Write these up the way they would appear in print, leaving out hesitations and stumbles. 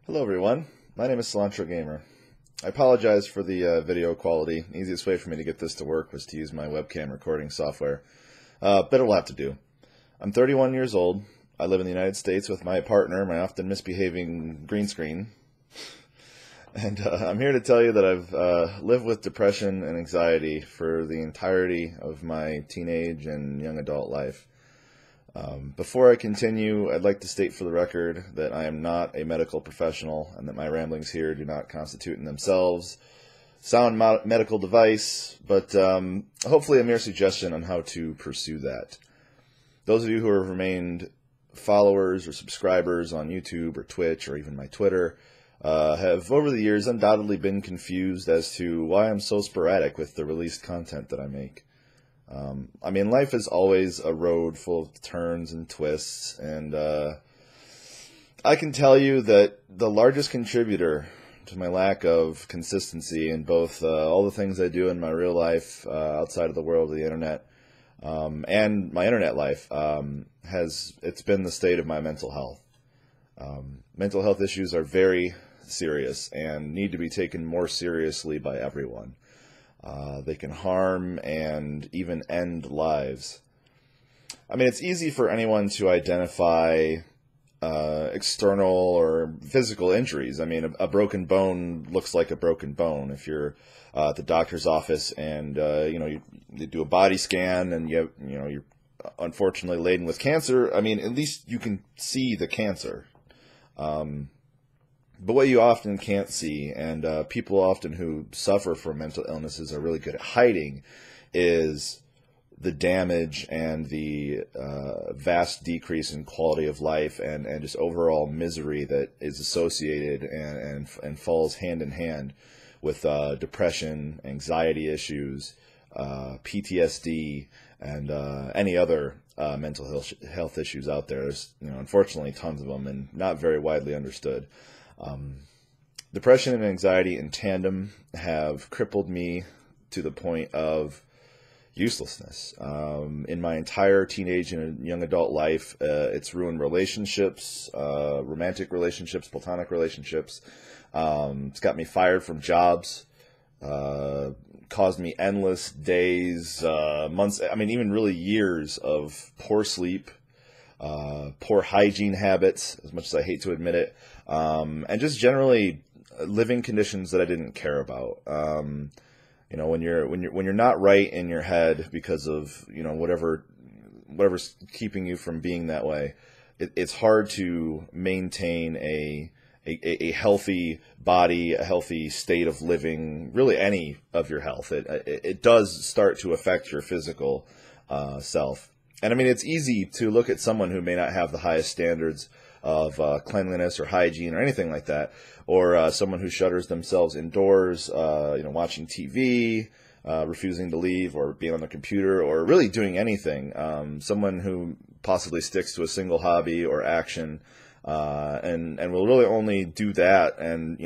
Hello everyone, my name is Cilantro Gamer. I apologize for the video quality. The easiest way for me to get this to work was to use my webcam recording software, but it'll have to do. I'm 31 years old. I live in the United States with my partner, my often misbehaving green screen, and I'm here to tell you that I've lived with depression and anxiety for the entirety of my teenage and young adult life. Before I continue, I'd like to state for the record that I am not a medical professional and that my ramblings here do not constitute in themselves sound medical advice, but hopefully a mere suggestion on how to pursue that. Those of you who have remained followers or subscribers on YouTube or Twitch or even my Twitter have over the years undoubtedly been confused as to why I'm so sporadic with the released content that I make. Life is always a road full of turns and twists, and I can tell you that the largest contributor to my lack of consistency in both all the things I do in my real life outside of the world of the internet and my internet life it's been the state of my mental health. Mental health issues are very serious and need to be taken more seriously by everyone. They can harm and even end lives. It's easy for anyone to identify external or physical injuries. A broken bone looks like a broken bone. If you're at the doctor's office and you do a body scan and you're unfortunately laden with cancer, at least you can see the cancer. But what you often can't see, and people often who suffer from mental illnesses are really good at hiding, is the damage and the vast decrease in quality of life and just overall misery that is associated and falls hand in hand with depression, anxiety issues, PTSD, and any other mental health issues out there. There's unfortunately tons of them and not very widely understood. Depression and anxiety in tandem have crippled me to the point of uselessness. In my entire teenage and young adult life, it's ruined relationships, romantic relationships, platonic relationships. It's got me fired from jobs, caused me endless days, months, even really years of poor sleep, poor hygiene habits, as much as I hate to admit it, and just generally living conditions that I didn't care about. When you're not right in your head because of whatever's keeping you from being that way, it's hard to maintain a healthy body, a healthy state of living, really any of your health. It does start to affect your physical self. And it's easy to look at someone who may not have the highest standards of cleanliness or hygiene or anything like that, or someone who shutters themselves indoors, watching TV, refusing to leave, or being on their computer, or really doing anything. Someone who possibly sticks to a single hobby or action, and will really only do that and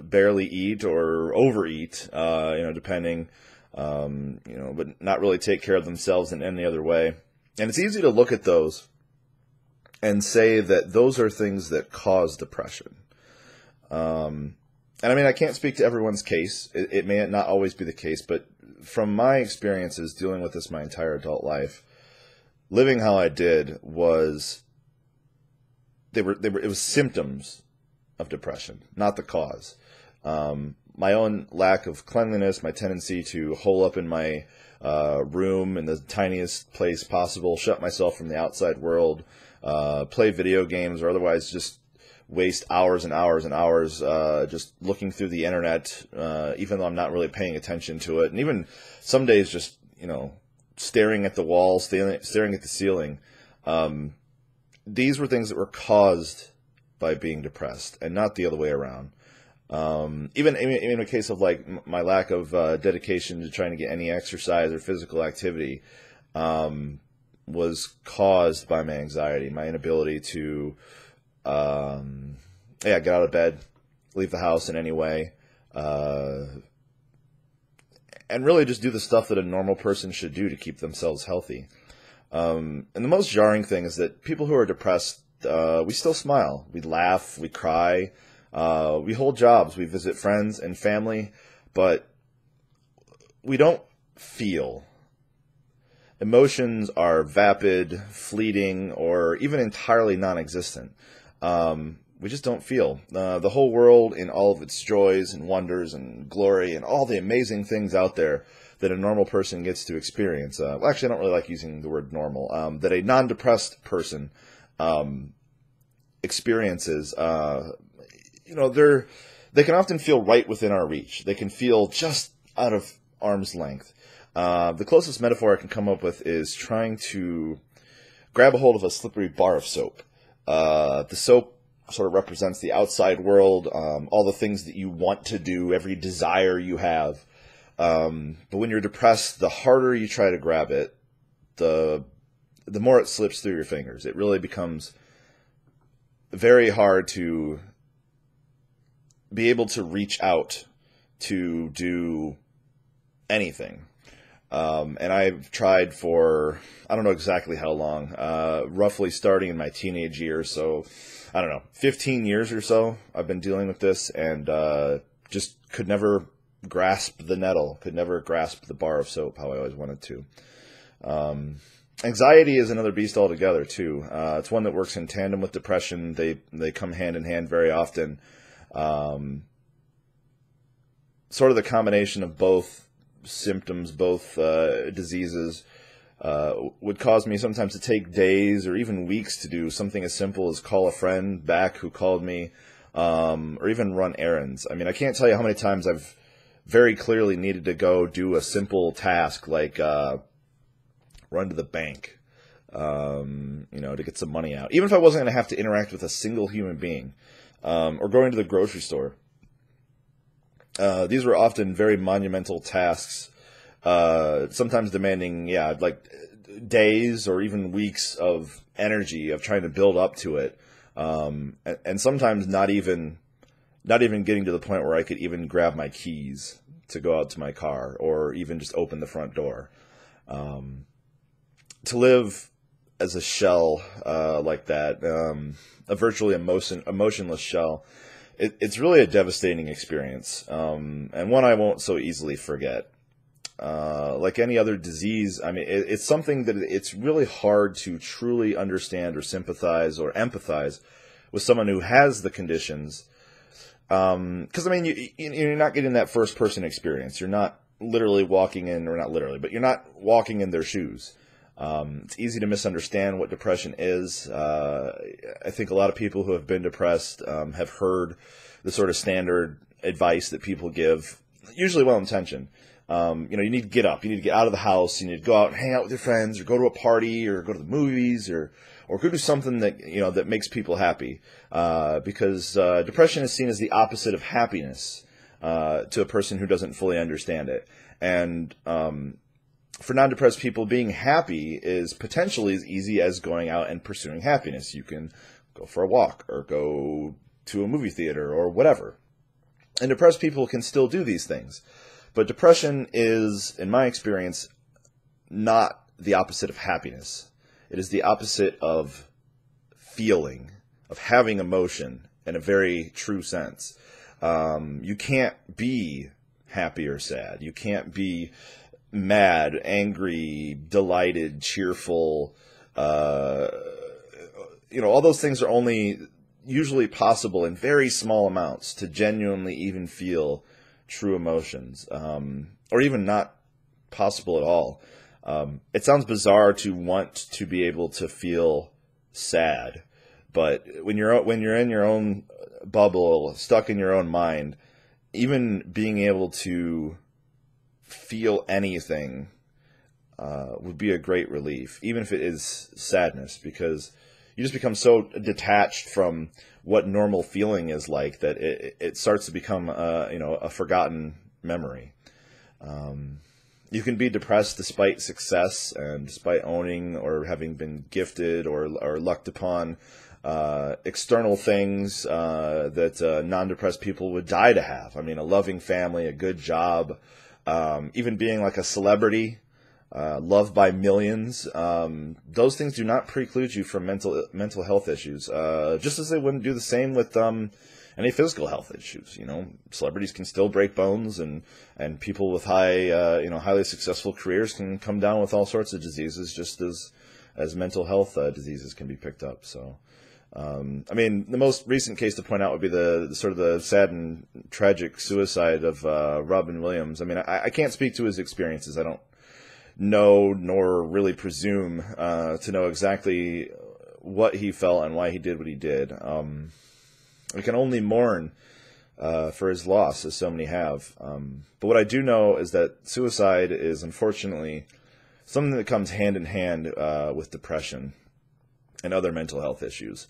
barely eat or overeat, depending. But not really take care of themselves in any other way. And it's easy to look at those and say that those are things that cause depression. I can't speak to everyone's case. It may not always be the case, but from my experiences dealing with this my entire adult life, living how I did was, it was symptoms of depression, not the cause. My own lack of cleanliness, my tendency to hole up in my room in the tiniest place possible, shut myself from the outside world, play video games, or otherwise just waste hours and hours and hours just looking through the internet, even though I'm not really paying attention to it. And even some days just, staring at the walls, staring at the ceiling. These were things that were caused by being depressed and not the other way around. Even in a case of like my lack of dedication to trying to get any exercise or physical activity was caused by my anxiety, my inability to get out of bed, leave the house in any way, and really just do the stuff that a normal person should do to keep themselves healthy. And the most jarring thing is that people who are depressed we still smile. We laugh, we cry, we hold jobs, we visit friends and family, but we don't feel. Emotions are vapid, fleeting, or even entirely non-existent. We just don't feel. The whole world in all of its joys and wonders and glory and all the amazing things out there that a normal person gets to experience. Well, actually, I don't really like using the word normal. That a non-depressed person experiences. They can often feel right within our reach. They can feel just out of arm's length. The closest metaphor I can come up with is trying to grab a hold of a slippery bar of soap. The soap sort of represents the outside world, all the things that you want to do, every desire you have. But when you're depressed, the harder you try to grab it, the more it slips through your fingers. It really becomes very hard to be able to reach out to do anything. And I've tried for, I don't know exactly how long, roughly starting in my teenage years. So, I don't know, 15 years or so I've been dealing with this, and just could never grasp the nettle, could never grasp the bar of soap how I always wanted to. Anxiety is another beast altogether, too. It's one that works in tandem with depression. They come hand in hand very often. Sort of the combination of both symptoms, both diseases, would cause me sometimes to take days or even weeks to do something as simple as call a friend back who called me, or even run errands. I mean, I can't tell you how many times I've very clearly needed to go do a simple task like run to the bank, to get some money out. Even if I wasn't going to have to interact with a single human being, or going to the grocery store. These were often very monumental tasks, sometimes demanding, like days or even weeks of energy of trying to build up to it, and sometimes not even getting to the point where I could even grab my keys to go out to my car or even just open the front door. To live as a shell like that, a virtually emotionless shell, it's really a devastating experience, and one I won't so easily forget. Like any other disease, I mean, it's something that it's really hard to truly understand or sympathize or empathize with someone who has the conditions. Because, I mean, you're not getting that first-person experience. You're not literally walking in, or not literally, but you're not walking in their shoes. It's easy to misunderstand what depression is. I think a lot of people who have been depressed have heard the sort of standard advice that people give, usually well-intentioned. You need to get up, you need to get out of the house, you need to go out and hang out with your friends, or go to a party, or go to the movies, or go do something that, that makes people happy. Because depression is seen as the opposite of happiness to a person who doesn't fully understand it. And for non-depressed people, being happy is potentially as easy as going out and pursuing happiness. You can go for a walk, or go to a movie theater, or whatever. And depressed people can still do these things. But depression is, in my experience, not the opposite of happiness. It is the opposite of feeling, of having emotion in a very true sense. You can't be happy or sad. You can't be mad, angry, delighted, cheerful. All those things are only usually possible in very small amounts to genuinely even feel true emotions, or even not possible at all. It sounds bizarre to want to be able to feel sad, but when you're in your own bubble, stuck in your own mind, even being able to feel anything would be a great relief, even if it is sadness, because you just become so detached from what normal feeling is like that it starts to become a forgotten memory. You can be depressed despite success and despite owning or having been gifted or lucked upon external things that non-depressed people would die to have. I mean, a loving family, a good job, even being like a celebrity. loved by millions. Those things do not preclude you from mental health issues, just as they wouldn't do the same with any physical health issues. Celebrities can still break bones, and people with highly successful careers can come down with all sorts of diseases, just as mental health diseases can be picked up. So, the most recent case to point out would be the sort of the sad and tragic suicide of Robin Williams. I can't speak to his experiences. I don't know nor really presume to know exactly what he felt and why he did what he did. We can only mourn for his loss, as so many have. But what I do know is that suicide is unfortunately something that comes hand in hand with depression and other mental health issues.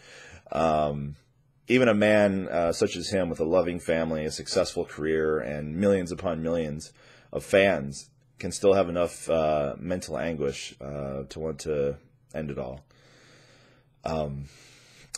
Even a man such as him, with a loving family, a successful career, and millions upon millions of fans, can still have enough mental anguish to want to end it all.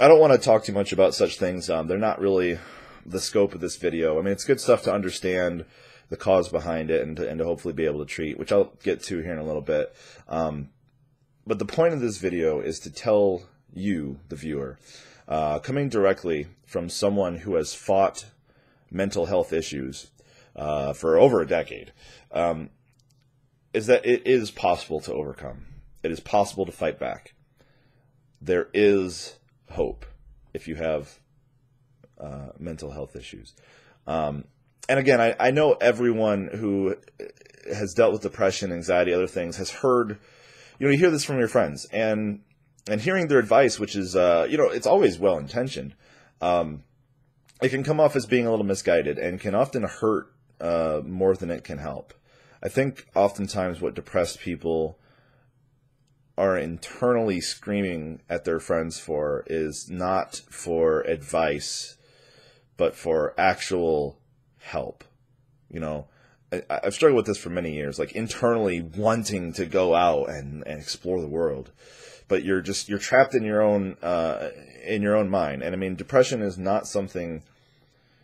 I don't want to talk too much about such things. They're not really the scope of this video. It's good stuff to understand the cause behind it and to hopefully be able to treat, which I'll get to here in a little bit. But the point of this video is to tell you, the viewer, coming directly from someone who has fought mental health issues for over a decade, is that it is possible to overcome. It is possible to fight back. There is hope if you have mental health issues. And again, I know everyone who has dealt with depression, anxiety, other things has heard, you hear this from your friends, and hearing their advice, which is, it's always well-intentioned, it can come off as being a little misguided and can often hurt more than it can help. I think oftentimes what depressed people are internally screaming at their friends for is not for advice, but for actual help. I've struggled with this for many years, like internally wanting to go out and explore the world, but you're trapped in your own mind. And depression is not something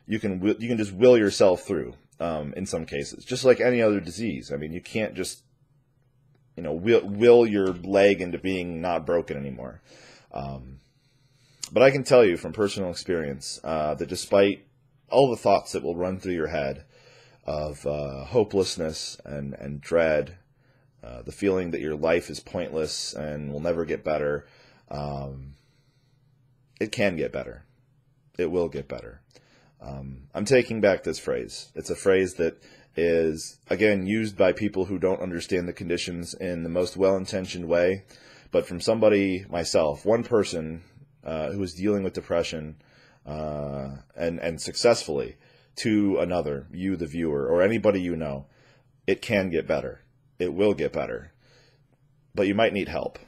you can just will yourself through. In some cases, just like any other disease. You can't just, will your leg into being not broken anymore. But I can tell you from personal experience that despite all the thoughts that will run through your head of hopelessness and dread, the feeling that your life is pointless and will never get better, it can get better. It will get better. I'm taking back this phrase. It's a phrase that is, again, used by people who don't understand the conditions in the most well-intentioned way, but from somebody, myself, one person who is dealing with depression and successfully, to another, you the viewer, or anybody you know, it can get better. It will get better. But you might need help.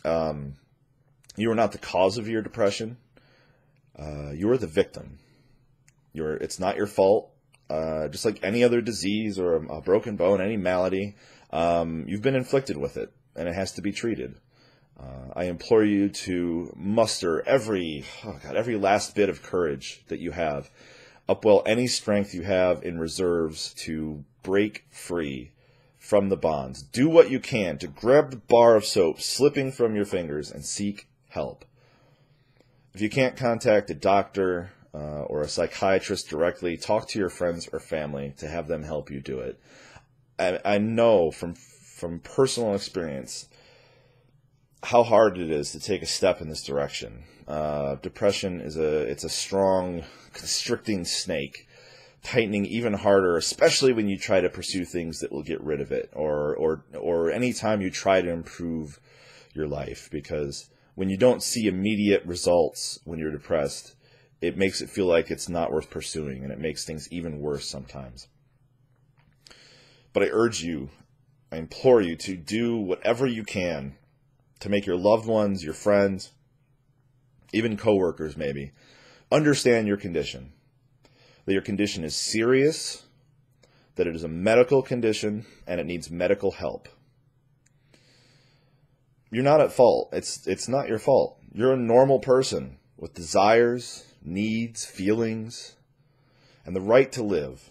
You are not the cause of your depression. You are the victim. It's not your fault. Just like any other disease or a broken bone, any malady, you've been inflicted with it, and it has to be treated. I implore you to muster every last bit of courage that you have, upwell any strength you have in reserves to break free from the bonds. Do what you can to grab the bar of soap slipping from your fingers and seek help. If you can't contact a doctor or a psychiatrist directly, talk to your friends or family to have them help you do it. I know from personal experience how hard it is to take a step in this direction. Depression is a strong, constricting snake, tightening even harder, especially when you try to pursue things that will get rid of it, or any time you try to improve your life. Because when you don't see immediate results when you're depressed, it makes it feel like it's not worth pursuing, and it makes things even worse sometimes. But I urge you, I implore you to do whatever you can to make your loved ones, your friends, even coworkers maybe, understand your condition. That your condition is serious, that it is a medical condition, and it needs medical help. You're not at fault. It's not your fault. You're a normal person with desires, needs, feelings, and the right to live,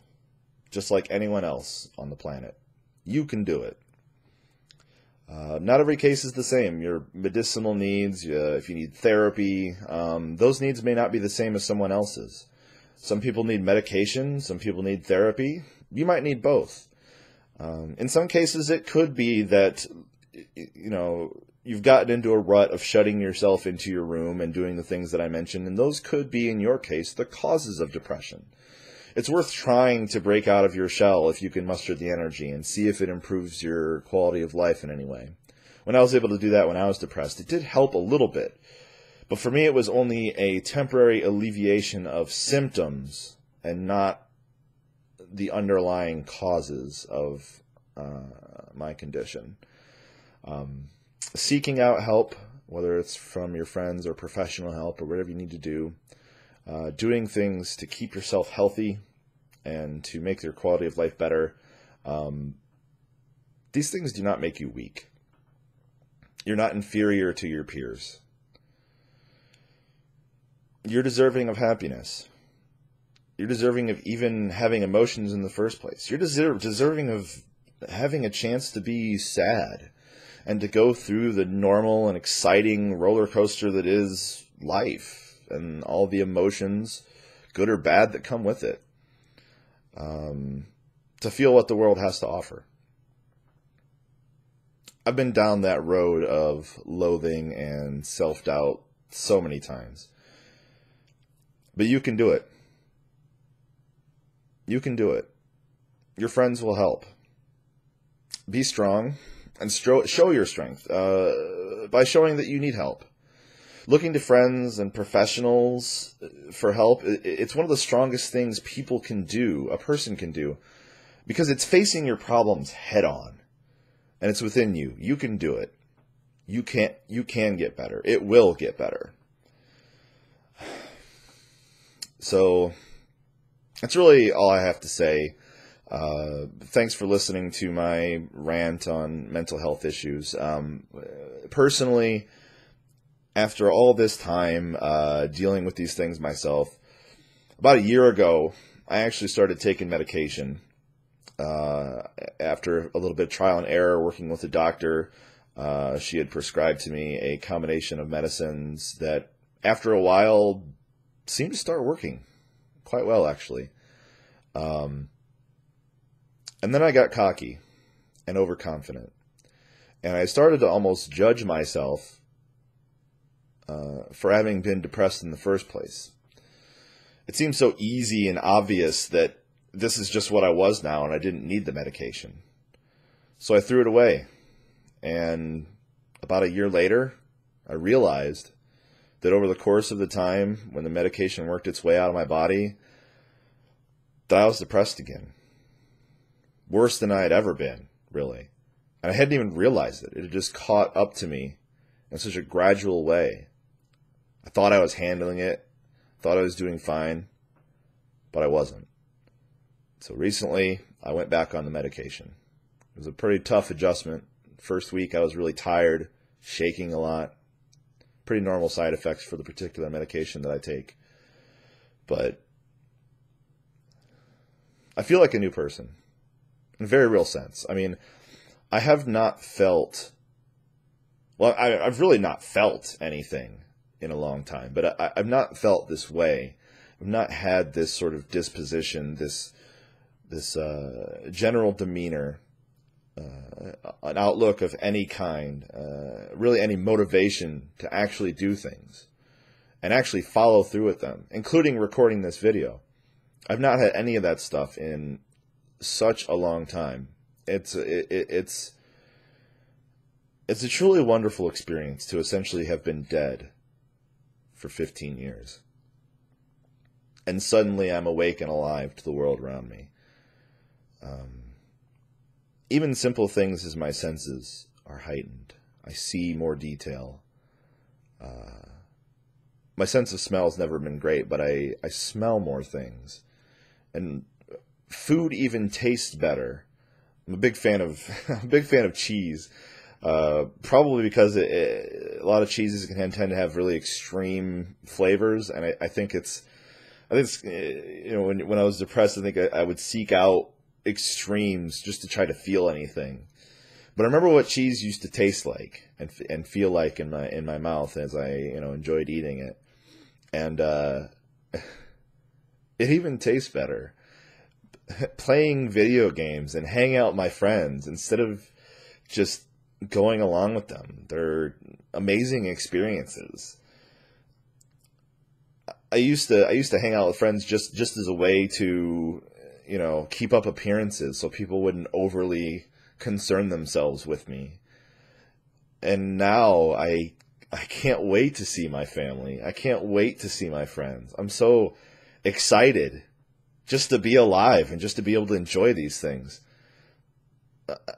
just like anyone else on the planet. You can do it. Not every case is the same. Your medicinal needs, if you need therapy, those needs may not be the same as someone else's. Some people need medication, some people need therapy. You might need both. In some cases, it could be that, you've gotten into a rut of shutting yourself into your room and doing the things that I mentioned, and those could be, in your case, the causes of depression. It's worth trying to break out of your shell if you can muster the energy and see if it improves your quality of life in any way. When I was able to do that when I was depressed, it did help a little bit. But for me, it was only a temporary alleviation of symptoms and not the underlying causes of my condition. Seeking out help, whether it's from your friends or professional help or whatever you need to do, doing things to keep yourself healthy and to make your quality of life better. These things do not make you weak. You're not inferior to your peers. You're deserving of happiness. You're deserving of even having emotions in the first place. You're deserving of having a chance to be sad and to go through the normal and exciting roller coaster that is life and all the emotions, good or bad, that come with it. To feel what the world has to offer. I've been down that road of loathing and self-doubt so many times. But you can do it. You can do it. Your friends will help. Be strong and show your strength by showing that you need help. Looking to friends and professionals for help, it's one of the strongest things people can do, a person can do, because it's facing your problems head on. And it's within you. You can do it. You can get better. It will get better. So that's really all I have to say. Thanks for listening to my rant on mental health issues. Personally, after all this time dealing with these things myself, about a year ago, I actually started taking medication. After a little bit of trial and error, working with a doctor, she had prescribed to me a combination of medicines that, after a while, seemed to start working quite well, actually. And then I got cocky and overconfident, and I started to almost judge myself for having been depressed in the first place. It seemed so easy and obvious that this is just what I was now, and I didn't need the medication. So I threw it away. And about a year later, I realized that over the course of the time when the medication worked its way out of my body, that I was depressed again. Worse than I had ever been, really. And I hadn't even realized it. It had just caught up to me in such a gradual way. I thought I was handling it, thought I was doing fine, but I wasn't. So recently, I went back on the medication. It was a pretty tough adjustment. First week, I was really tired, shaking a lot. Pretty normal side effects for the particular medication that I take. But I feel like a new person, in a very real sense. I mean, I have not felt, well, I've really not felt anything in a long time, but I've not felt this way. I've not had this sort of disposition, this general demeanor, an outlook of any kind, really any motivation to actually do things and actually follow through with them, including recording this video. I've not had any of that stuff in such a long time. It's a truly wonderful experience to essentially have been dead for 15 years. And suddenly I'm awake and alive to the world around me. Even simple things as my senses are heightened. I see more detail. My sense of smell has never been great, but I smell more things. And food even tastes better. I'm a big fan of cheese. Probably because a lot of cheeses can tend to have really extreme flavors, and I think it's when I was depressed, I think I would seek out extremes just to try to feel anything. But I remember what cheese used to taste like and feel like in my mouth as I enjoyed eating it, and it even tastes better. Playing video games and hanging out with my friends instead of just going along with them. They're amazing experiences. I used to hang out with friends just as a way to, keep up appearances so people wouldn't overly concern themselves with me. And now I can't wait to see my family. I can't wait to see my friends. I'm so excited just to be alive and just to be able to enjoy these things.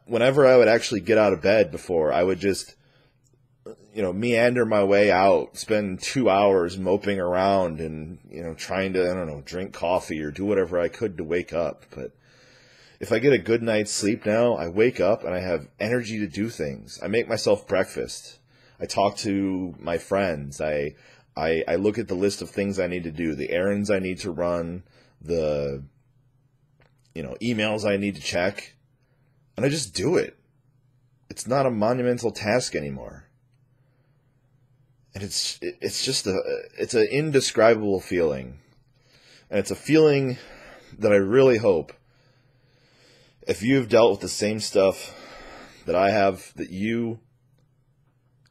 Whenever I would actually get out of bed before, I would just, meander my way out, spend 2 hours moping around and, trying to, drink coffee or do whatever I could to wake up. But if I get a good night's sleep now, I wake up and I have energy to do things. I make myself breakfast. I talk to my friends. I look at the list of things I need to do, the errands I need to run, the emails I need to check, and I just do it. It's not a monumental task anymore, and it's an indescribable feeling, and it's a feeling that I really hope, if you've dealt with the same stuff that I have, that you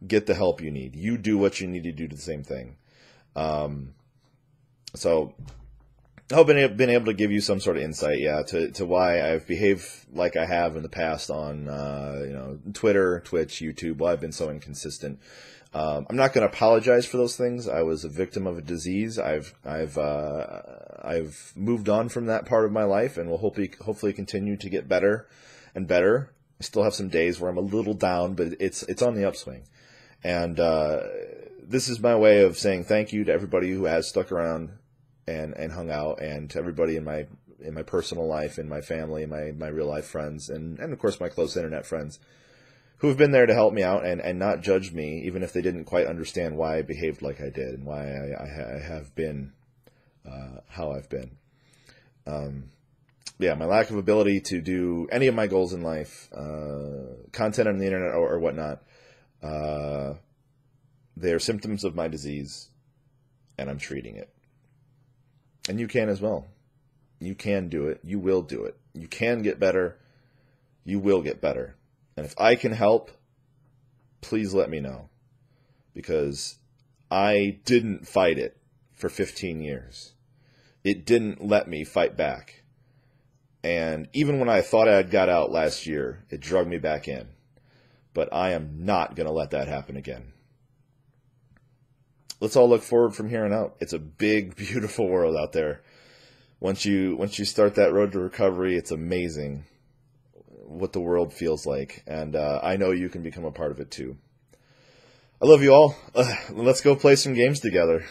get the help you need. You do what you need to do the same thing. So I hope I've been able to give you some sort of insight, to why I've behaved like I have in the past on, Twitter, Twitch, YouTube, why I've been so inconsistent. I'm not going to apologize for those things. I was a victim of a disease. I've moved on from that part of my life and will hopefully continue to get better and better. I still have some days where I'm a little down, but it's on the upswing. And this is my way of saying thank you to everybody who has stuck around and hung out, and to everybody in my personal life, in my family, my real life friends, and of course my close internet friends who have been there to help me out and not judge me, even if they didn't quite understand why I behaved like I did and why I have been how I've been. My lack of ability to do any of my goals in life, content on the internet or whatnot, they are symptoms of my disease, and I'm treating it. And you can as well. You can do it. You will do it. You can get better. You will get better. And if I can help, please let me know. Because I didn't fight it for 15 years. It didn't let me fight back. And even when I thought I had got out last year, it drug me back in. But I am not going to let that happen again. Let's all look forward from here on out. It's a big, beautiful world out there. Once you start that road to recovery, it's amazing what the world feels like. And I know you can become a part of it too. I love you all. Let's go play some games together.